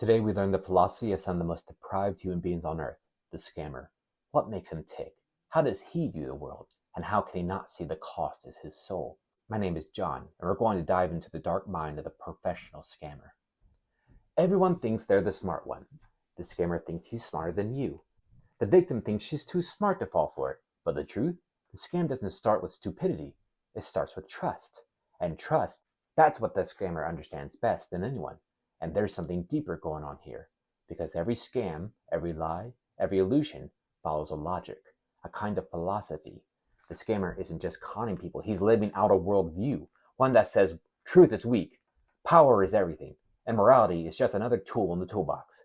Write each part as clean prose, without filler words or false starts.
Today we learn the philosophy of some of the most deprived human beings on earth, the scammer. What makes him tick? How does he view the world? And how can he not see the cost is his soul? My name is John, and we're going to dive into the dark mind of the professional scammer. Everyone thinks they're the smart one. The scammer thinks he's smarter than you. The victim thinks she's too smart to fall for it. But the truth? The scam doesn't start with stupidity. It starts with trust. And trust, that's what the scammer understands best than anyone. And there's something deeper going on here. Because every scam, every lie, every illusion follows a logic, a kind of philosophy. The scammer isn't just conning people, he's living out a worldview, one that says truth is weak, power is everything, and morality is just another tool in the toolbox.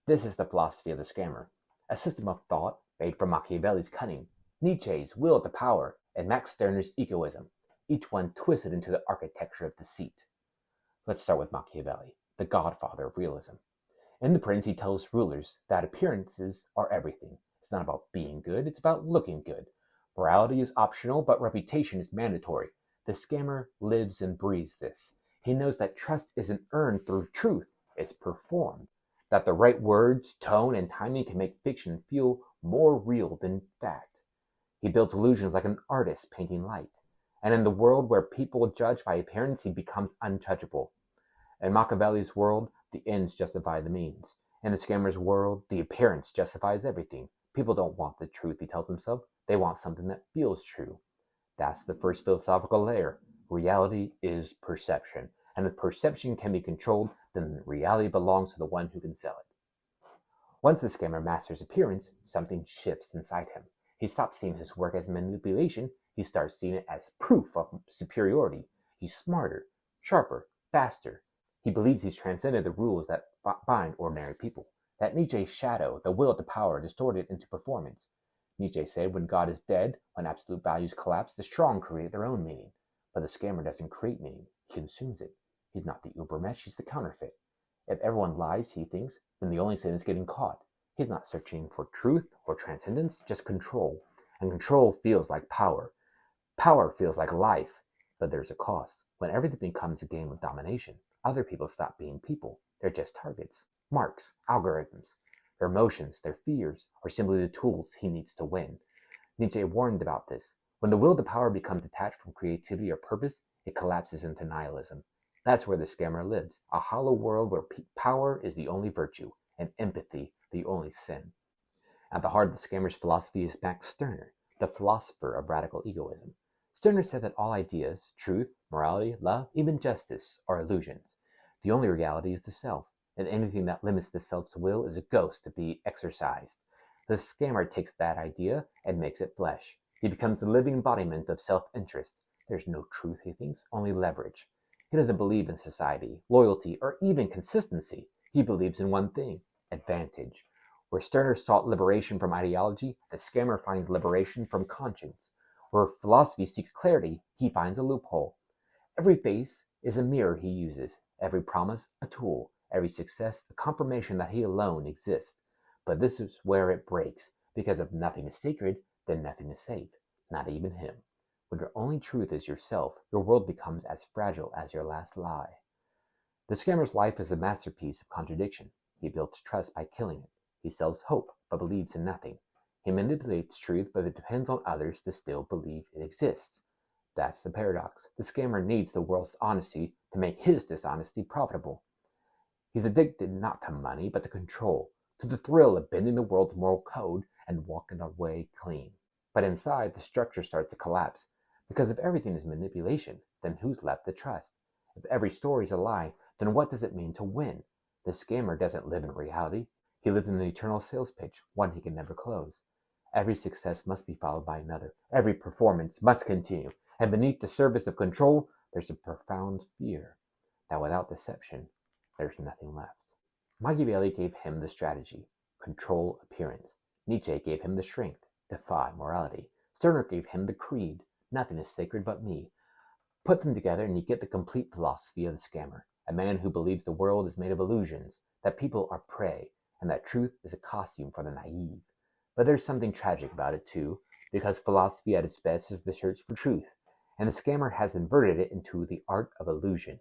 This is the philosophy of the scammer, a system of thought made from Machiavelli's cunning, Nietzsche's will to power, and Max Stirner's egoism, each one twisted into the architecture of deceit. Let's start with Machiavelli, the godfather of realism. In The Prince, he tells rulers that appearances are everything. It's not about being good, it's about looking good. Morality is optional, but reputation is mandatory. The scammer lives and breathes this. He knows that trust isn't earned through truth, it's performed. That the right words, tone, and timing can make fiction feel more real than fact. He builds illusions like an artist painting light. And in the world where people judge by appearance, he becomes untouchable. In Machiavelli's world, the ends justify the means. In the scammer's world, the appearance justifies everything. People don't want the truth, he tells himself. They want something that feels true. That's the first philosophical layer. Reality is perception. And if perception can be controlled, then reality belongs to the one who can sell it. Once the scammer masters appearance, something shifts inside him. He stops seeing his work as manipulation. He starts seeing it as proof of superiority. He's smarter, sharper, faster. He believes he's transcended the rules that bind ordinary people. That Nietzsche's shadow, the will to power, distorted into performance. Nietzsche said, when God is dead, when absolute values collapse, the strong create their own meaning. But the scammer doesn't create meaning, he consumes it. He's not the Ubermensch, he's the counterfeit. If everyone lies, he thinks, then the only sin is getting caught. He's not searching for truth or transcendence, just control. And control feels like power. Power feels like life, but there's a cost. When everything becomes a game of domination, other people stop being people. They're just targets, marks, algorithms. Their emotions, their fears, are simply the tools he needs to win. Nietzsche warned about this. When the will to power becomes detached from creativity or purpose, it collapses into nihilism. That's where the scammer lives, a hollow world where power is the only virtue, and empathy the only sin. At the heart of the scammer's philosophy is Max Stirner, the philosopher of radical egoism. Stirner said that all ideas, truth, morality, love, even justice, are illusions. The only reality is the self, and anything that limits the self's will is a ghost to be exorcised. The scammer takes that idea and makes it flesh. He becomes the living embodiment of self-interest. There's no truth, he thinks, only leverage. He doesn't believe in society, loyalty, or even consistency. He believes in one thing, advantage. Where Stirner sought liberation from ideology, the scammer finds liberation from conscience. Where philosophy seeks clarity, he finds a loophole. Every face is a mirror he uses, every promise a tool, every success a confirmation that he alone exists. But this is where it breaks, because if nothing is sacred, then nothing is safe, not even him. When your only truth is yourself, your world becomes as fragile as your last lie. The scammer's life is a masterpiece of contradiction. He builds trust by killing it. He sells hope, but believes in nothing. He manipulates truth, but it depends on others to still believe it exists. That's the paradox. The scammer needs the world's honesty to make his dishonesty profitable. He's addicted not to money, but to control, to the thrill of bending the world's moral code and walking away clean. But inside, the structure starts to collapse. Because if everything is manipulation, then who's left to trust? If every story is a lie, then what does it mean to win? The scammer doesn't live in reality. He lives in an eternal sales pitch, one he can never close. Every success must be followed by another. Every performance must continue. And beneath the surface of control, there's a profound fear that without deception, there's nothing left. Machiavelli gave him the strategy, control appearance. Nietzsche gave him the strength, defy morality. Stirner gave him the creed, nothing is sacred but me. Put them together and you get the complete philosophy of the scammer, a man who believes the world is made of illusions, that people are prey, and that truth is a costume for the naive. But there's something tragic about it too, because philosophy at its best is the search for truth, and the scammer has inverted it into the art of illusion.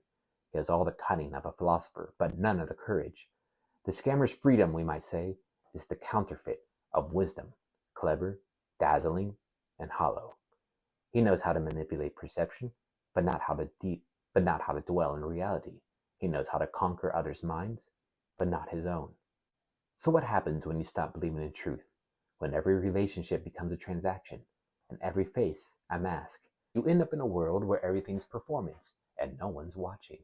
He has all the cunning of a philosopher, but none of the courage. The scammer's freedom, we might say, is the counterfeit of wisdom, clever, dazzling, and hollow. He knows how to manipulate perception, but not how to dwell in reality. He knows how to conquer others' minds, but not his own. So what happens when you stop believing in truth? When every relationship becomes a transaction and every face a mask? You end up in a world where everything's performance and no one's watching.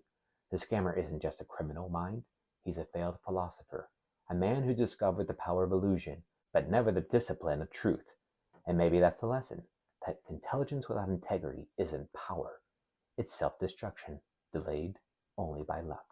The scammer isn't just a criminal mind, he's a failed philosopher, a man who discovered the power of illusion, but never the discipline of truth. And maybe that's the lesson, that intelligence without integrity isn't power. It's self-destruction, delayed only by luck.